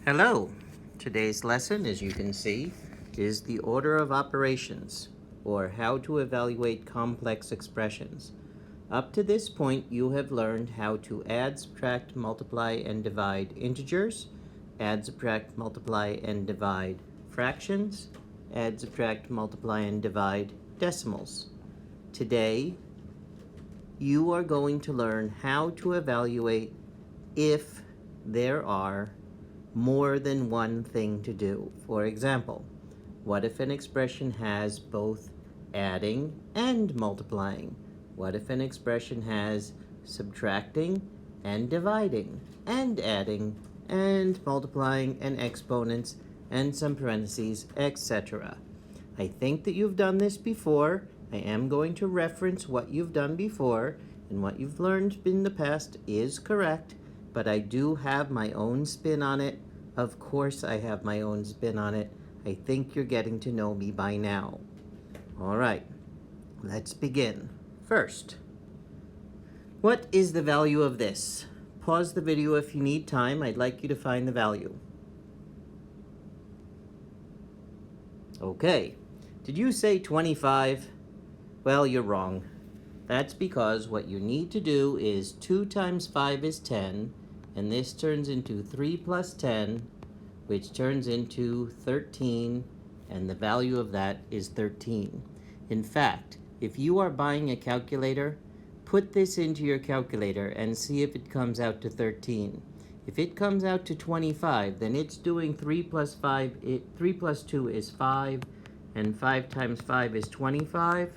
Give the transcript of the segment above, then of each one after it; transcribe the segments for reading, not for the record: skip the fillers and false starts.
Hello. Today's lesson, as you can see, is the order of operations, or how to evaluate complex expressions. Up to this point, you have learned how to add, subtract, multiply, and divide integers, add, subtract, multiply, and divide fractions, add, subtract, multiply, and divide decimals. Today, you are going to learn how to evaluate if there are more than one thing to do. For example, what if an expression has both adding and multiplying? What if an expression has subtracting and dividing and adding and multiplying and exponents and some parentheses, etc.? I think that you've done this before. I am going to reference what you've done before, and what you've learned in the past is correct, but I do have my own spin on it. Of course I have my own spin on it. I think you're getting to know me by now. All right, let's begin. First, what is the value of this? Pause the video if you need time. I'd like you to find the value. Okay, did you say 25? Well, you're wrong. That's because what you need to do is 2 times 5 is 10, and this turns into 3 plus 10, which turns into 13, and the value of that is 13. In fact, if you are buying a calculator, put this into your calculator and see if it comes out to 13. If it comes out to 25, then it's doing 3 plus 2 is 5, and 5 times 5 is 25.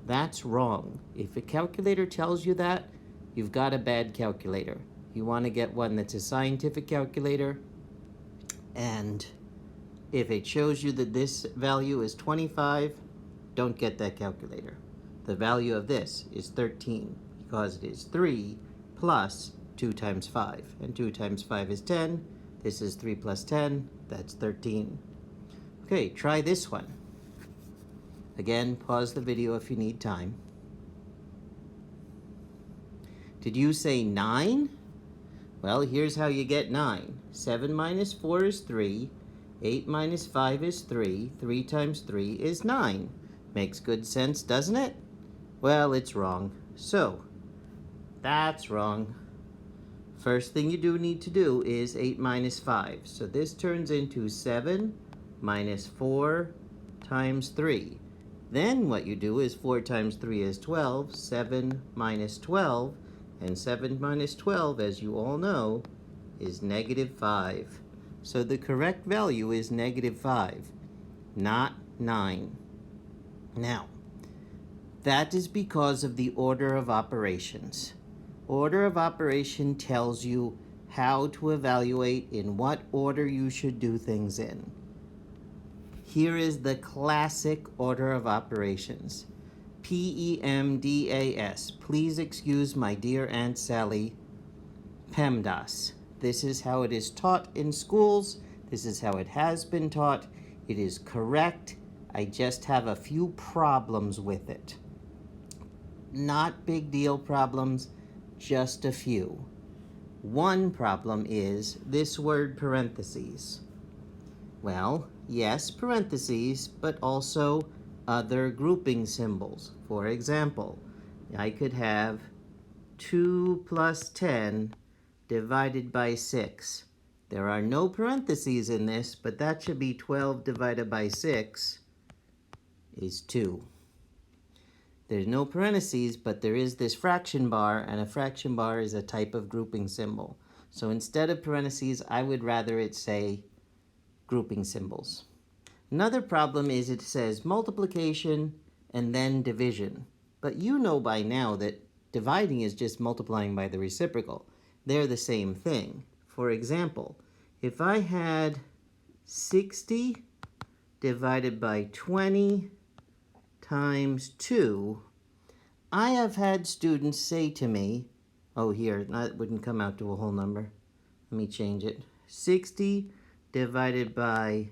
That's wrong. If a calculator tells you that, you've got a bad calculator. You want to get one that's a scientific calculator, and if it shows you that this value is 25, don't get that calculator. The value of this is 13, because it is 3 plus 2 times 5, and 2 times 5 is 10. This is 3 plus 10, that's 13. Okay, try this one. Again, pause the video if you need time. Did you say 9? Well, here's how you get 9. 7 minus 4 is 3. 8 minus 5 is 3. 3 times 3 is 9. Makes good sense, doesn't it? Well, it's wrong. So, that's wrong. First thing you do need to do is 8 minus 5. So this turns into 7 minus 4 times 3. Then what you do is 4 times 3 is 12, 7 minus 12, and 7 minus 12, as you all know, is negative 5. So the correct value is negative 5, not 9. Now, that is because of the order of operations. Order of operation tells you how to evaluate in what order you should do things in. Here is the classic order of operations. PEMDAS. Please excuse my dear Aunt Sally. PEMDAS. This is how it is taught in schools. This is how it has been taught. It is correct. I just have a few problems with it. Not big deal problems, just a few. One problem is this word parentheses. Well, yes, parentheses, but also other grouping symbols. For example, I could have 2 plus 10 divided by 6. There are no parentheses in this, but that should be 12 divided by 6 is 2. There's no parentheses, but there is this fraction bar, and a fraction bar is a type of grouping symbol. So instead of parentheses, I would rather it say grouping symbols. Another problem is it says multiplication and then division. But you know by now that dividing is just multiplying by the reciprocal. They're the same thing. For example, if I had 60 divided by 20 times 2, I have had students say to me, oh here, that wouldn't come out to a whole number. Let me change it. 60 divided by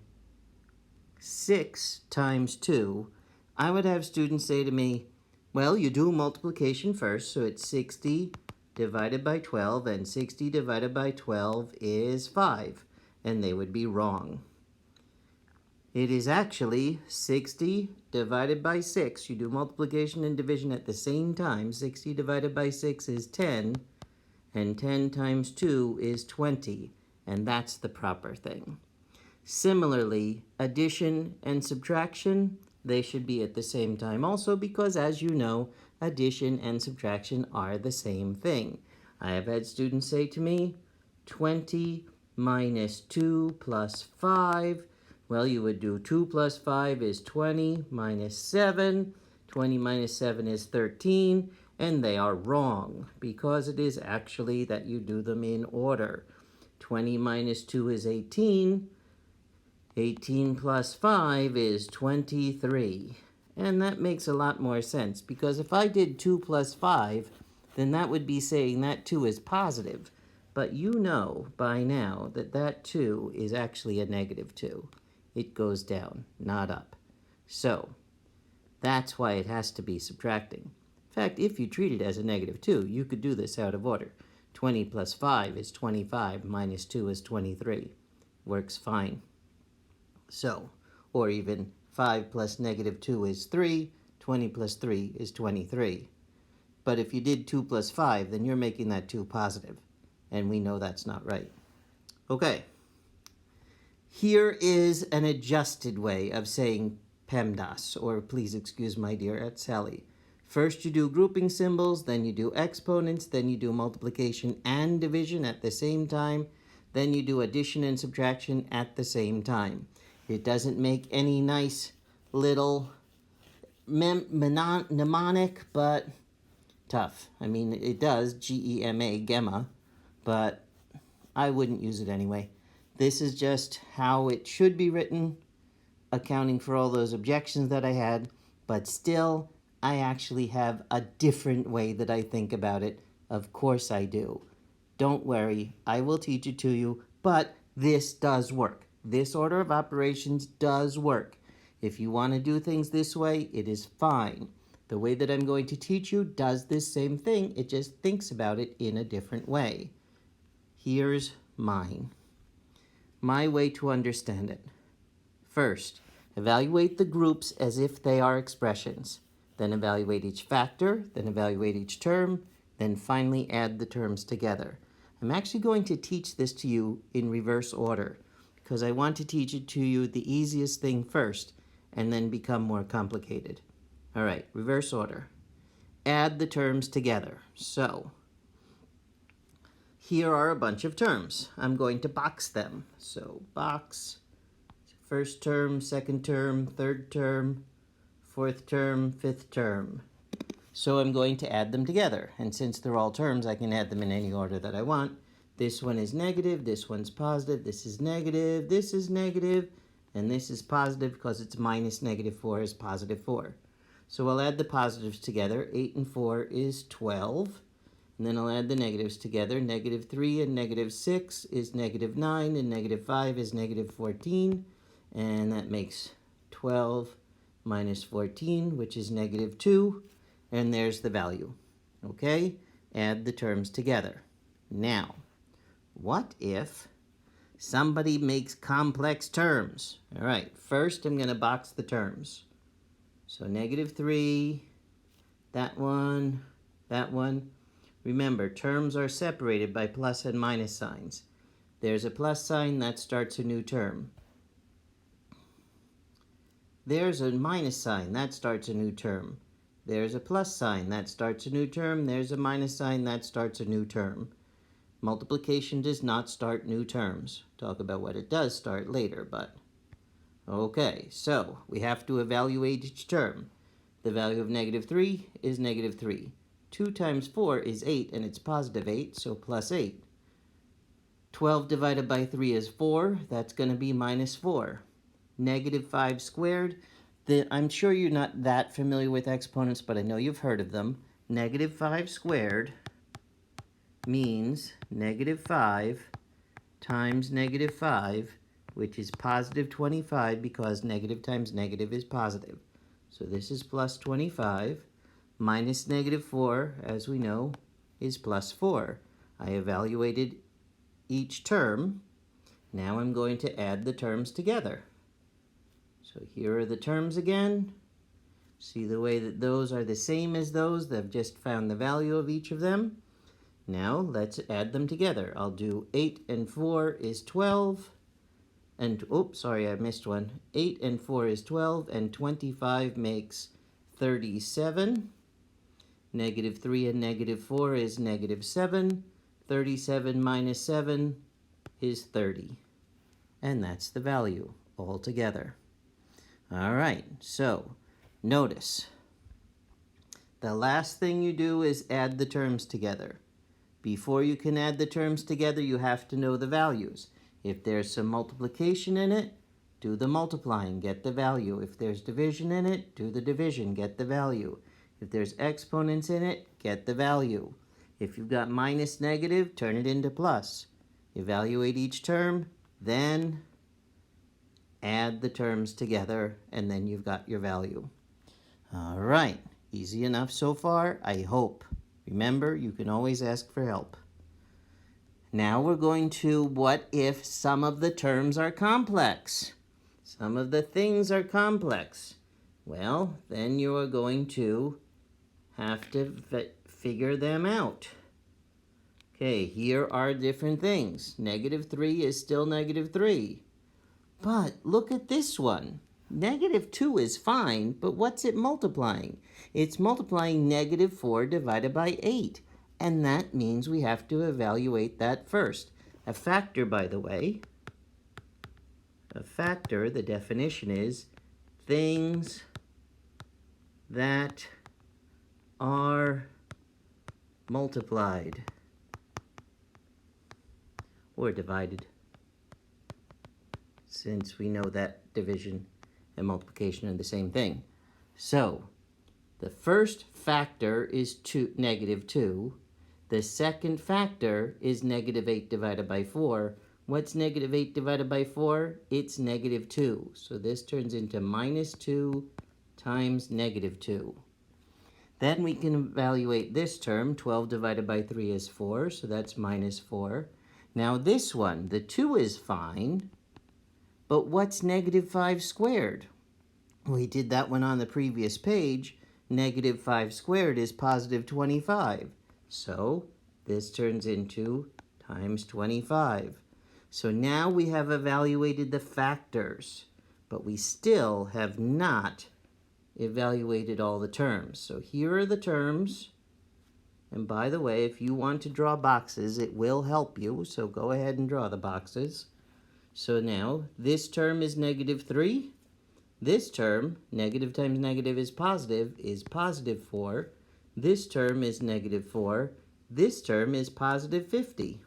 6 times 2, I would have students say to me, well, you do multiplication first, so it's 60 divided by 12, and 60 divided by 12 is 5. and they would be wrong. It is actually 60 divided by 6. You do multiplication and division at the same time. 60 divided by 6 is 10, and 10 times 2 is 20, and that's the proper thing. Similarly, addition and subtraction, they should be at the same time also because, as you know, addition and subtraction are the same thing. I have had students say to me, 20 minus 2 plus 5. Well, you would do 2 plus 5 is 20 minus 7. 20 minus 7 is 13. And they are wrong because it is actually that you do them in order. 20 minus 2 is 18. 18 plus 5 is 23. And that makes a lot more sense because if I did 2 plus 5, then that would be saying that 2 is positive. But you know by now that that 2 is actually a negative 2. It goes down, not up. So that's why it has to be subtracting. In fact, if you treat it as a negative 2, you could do this out of order. 20 plus 5 is 25, minus 2 is 23. Works fine. So, or even 5 plus negative 2 is 3, 20 plus 3 is 23. But if you did 2 plus 5, then you're making that 2 positive. And we know that's not right. Okay. Here is an adjusted way of saying PEMDAS, or please excuse my dear Aunt Sally. First you do grouping symbols, then you do exponents, then you do multiplication and division at the same time, then you do addition and subtraction at the same time. It doesn't make any nice little mnemonic, but tough. I mean, it does, G-E-M-A, gemma, but I wouldn't use it anyway. This is just how it should be written, accounting for all those objections that I had, but still, I actually have a different way that I think about it. Of course I do. Don't worry, I will teach it to you, but this does work. This order of operations does work. If you want to do things this way, it is fine. The way that I'm going to teach you does this same thing, it just thinks about it in a different way. Here's mine. My way to understand it. First, evaluate the groups as if they are expressions. Then evaluate each factor, then evaluate each term, then finally add the terms together. I'm actually going to teach this to you in reverse order because I want to teach it to you the easiest thing first and then become more complicated. All right, reverse order. Add the terms together. So, here are a bunch of terms. I'm going to box them. So, box, first term, second term, third term, fourth term, fifth term. So I'm going to add them together. And since they're all terms, I can add them in any order that I want. This one is negative, this one's positive, this is negative, and this is positive because it's minus negative 4 is positive 4. So I'll add the positives together. 8 and 4 is 12. And then I'll add the negatives together. Negative 3 and negative 6 is negative 9, and negative 5 is negative 14. And that makes 12 minus 14, which is negative 2. And there's the value. Okay? Add the terms together. Now, what if somebody makes complex terms? All right, first I'm going to box the terms. So negative 3, that one. Remember, terms are separated by plus and minus signs. There's a plus sign, that starts a new term. There's a minus sign, that starts a new term. There's a plus sign, that starts a new term. There's a minus sign, that starts a new term. Multiplication does not start new terms. Talk about what it does start later, but... Okay, so we have to evaluate each term. The value of negative 3 is negative 3. 2 times 4 is 8, and it's positive 8, so plus 8. 12 divided by 3 is 4. That's going to be minus 4. Negative 5 squared. I'm sure you're not that familiar with exponents, but I know you've heard of them. Negative 5 squared means negative 5 times negative 5, which is positive 25 because negative times negative is positive. So this is plus 25 minus negative 4, as we know, is plus 4. I evaluated each term, Now I'm going to add the terms together. So here are the terms again. See the way that those are the same as those? I've just found the value of each of them. Now let's add them together. I'll do 8 and 4 is 12. And, oops, sorry, I missed one. 8 and 4 is 12, and 25 makes 37. Negative 3 and negative 4 is negative 7. 37 minus 7 is 30. And that's the value altogether. All right, so notice the last thing you do is add the terms together. Before you can add the terms together, you have to know the values. If there's some multiplication in it, do the multiplying, get the value. If there's division in it, do the division, get the value. If there's exponents in it, get the value. If you've got minus negative, turn it into plus. Evaluate each term, then add the terms together, and then you've got your value. All right, easy enough so far, I hope. Remember, you can always ask for help. Now we're going to what if some of the terms are complex? Some of the things are complex. Well, then you are going to have to figure them out. Okay, here are different things. Negative 3 is still negative 3. But look at this one. Negative 2 is fine, but what's it multiplying? It's multiplying negative 4 divided by 8. And that means we have to evaluate that first. A factor, by the way, a factor, the definition is things that are multiplied or divided, since we know that division and multiplication are the same thing. So, the first factor is negative 2. The second factor is negative 8 divided by 4. What's negative 8 divided by 4? It's negative 2. So this turns into minus 2 times negative 2. Then we can evaluate this term. 12 divided by 3 is 4, so that's minus 4. Now this one, the 2 is fine, but what's negative 5 squared? We did that one on the previous page. Negative 5 squared is positive 25. So this turns into times 25. So now we have evaluated the factors, but we still have not evaluated all the terms. So here are the terms. And by the way, if you want to draw boxes, it will help you. So go ahead and draw the boxes. So now this term is negative 3. This term, negative times negative is positive 4. This term is negative 4. This term is positive 50.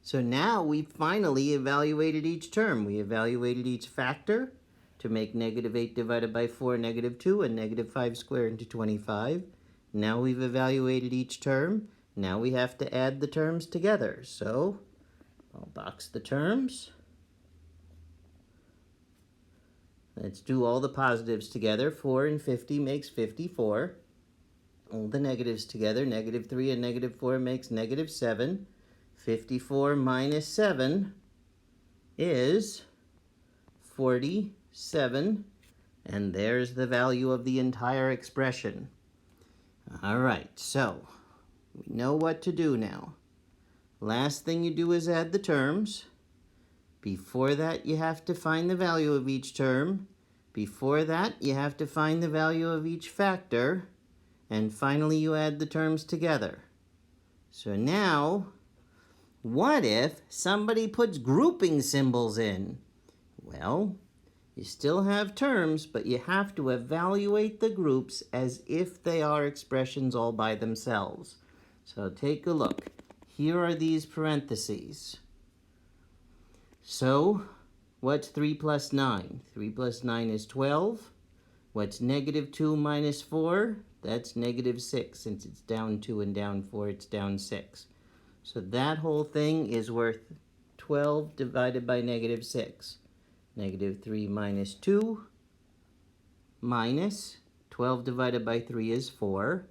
So now we finally evaluated each term. We evaluated each factor to make negative 8 divided by 4 negative 2 and negative 5 squared into 25. Now we've evaluated each term. Now we have to add the terms together. So I'll box the terms. Let's do all the positives together. 4 and 50 makes 54. All the negatives together. Negative 3 and negative 4 makes negative 7. 54 minus 7 is 47. And there's the value of the entire expression. All right, so we know what to do now. Last thing you do is add the terms. Before that, you have to find the value of each term. Before that, you have to find the value of each factor. And finally, you add the terms together. So now, what if somebody puts grouping symbols in? Well, you still have terms, but you have to evaluate the groups as if they are expressions all by themselves. So take a look. Here are these parentheses. So, what's 3 plus 9? 3 plus 9 is 12. What's negative 2 minus 4? That's negative 6. Since it's down 2 and down 4, it's down 6. So that whole thing is worth 12 divided by negative 6. Negative 3 minus 2 minus 12 divided by 3 is 4.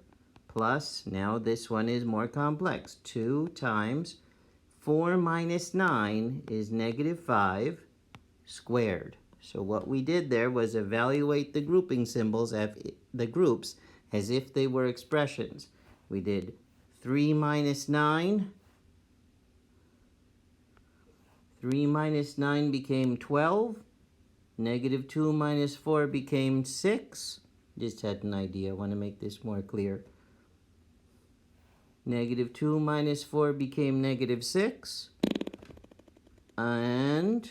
Plus, now this one is more complex. 2 times 4 minus 9 is negative 5 squared. So what we did there was evaluate the grouping symbols at the groups as if they were expressions. We did 3 minus 9. 3 minus 9 became 12. Negative 2 minus 4 became 6. Just had an idea. I want to make this more clear. Negative 2 minus 4 became negative 6. And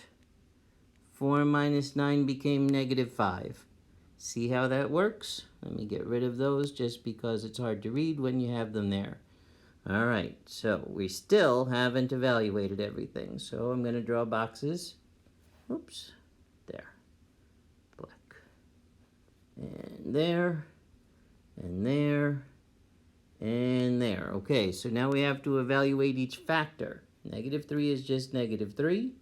4 minus 9 became negative 5. See how that works? Let me get rid of those just because it's hard to read when you have them there. All right, so we still haven't evaluated everything. So I'm going to draw boxes. Oops, there. Black. And there, and there, and there. Okay, so now we have to evaluate each factor. Negative 3 is just negative 3.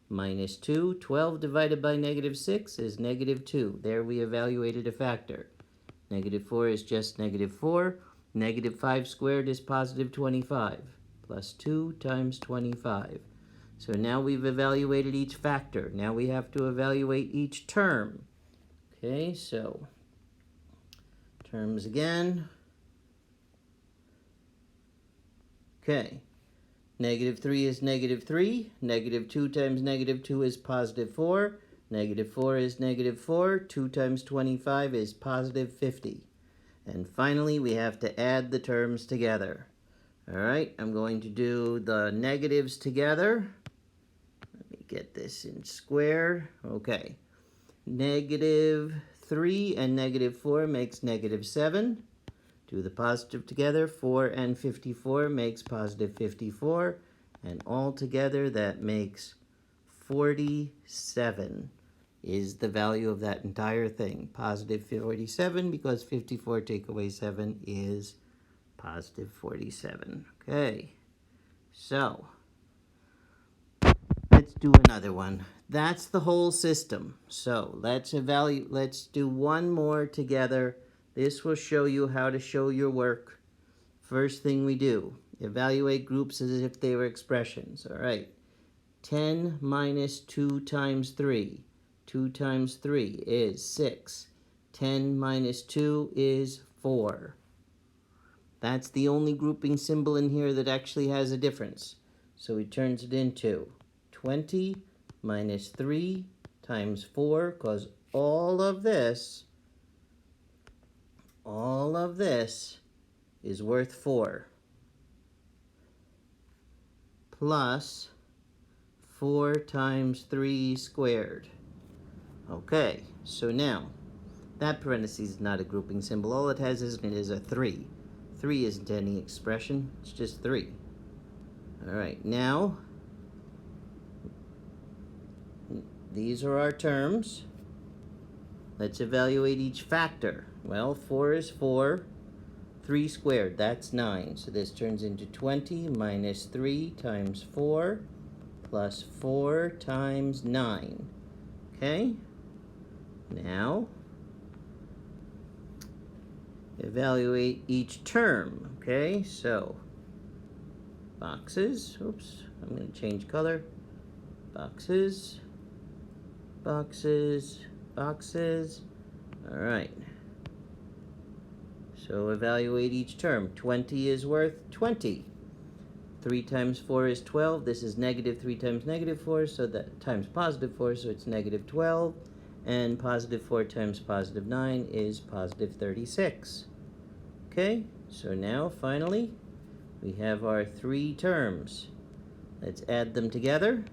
Minus 2. 12 divided by negative 6 is negative 2. There we evaluated a factor. Negative 4 is just negative 4. Negative 5 squared is positive 25. Plus 2 times 25. So now we've evaluated each factor. Now we have to evaluate each term. Okay, so terms again. Okay. Negative 3 is negative 3. Negative 2 times negative 2 is positive 4. Negative 4 is negative 4. 2 times 25 is positive 50. And finally, we have to add the terms together. All right, I'm going to do the negatives together. Let me get this in square. Okay. Negative 3 and negative 4 makes negative 7. Do the positive together. 4 and 54 makes positive 54. And all together, that makes 47 is the value of that entire thing. Positive 47, because 54 take away 7 is positive 47. Okay, so let's do another one. That's the whole system. So let's do one more together. This will show you how to show your work. First thing we do, evaluate groups as if they were expressions. All right, 10 minus 2 times 3. 2 times 3 is 6. 10 minus 2 is 4. That's the only grouping symbol in here that actually has a difference. So he turns it into 20 minus 3 times 4, because all of this is worth 4. Plus 4 times 3 squared. Okay, so now, that parentheses is not a grouping symbol. All it has is a 3. 3 isn't any expression, it's just 3. All right, now, these are our terms. Let's evaluate each factor. Well, 4 is 4. 3 squared, that's 9. So this turns into 20 minus 3 times 4 plus 4 times 9. Okay? Now, evaluate each term. Okay, so boxes. Oops, I'm going to change color. Boxes, boxes, boxes. All right. So evaluate each term. 20 is worth 20. 3 times 4 is 12. This is negative 3 times negative 4, so that times positive 4, so it's negative 12. And positive 4 times positive 9 is positive 36. Okay, so now finally we have our 3 terms. Let's add them together.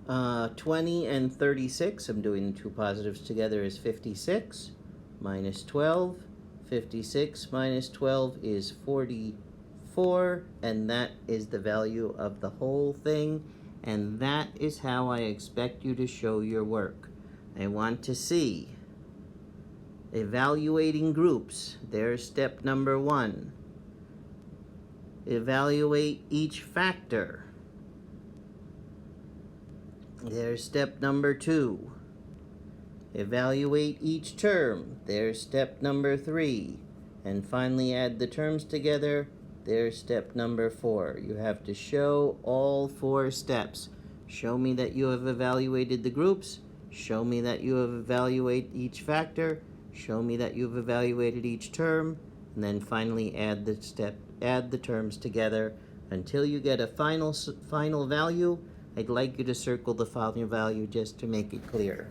Uh, 20 and 36, I'm doing the two positives together, is 56. Minus 12. 56 minus 12 is 44, and that is the value of the whole thing, and that is how I expect you to show your work. I want to see evaluating groups. There's step number 1. Evaluate each factor. There's step number 2. Evaluate each term. There's step number 3. and finally add the terms together. There's step number 4. You have to show all 4 steps. Show me that you have evaluated the groups. Show me that you have evaluated each factor. Show me that you've evaluated each term. And then finally add the terms together until you get a final value. I'd like you to circle the final value just to make it clear.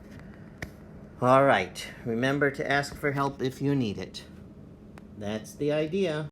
All right, remember to ask for help if you need it. That's the idea.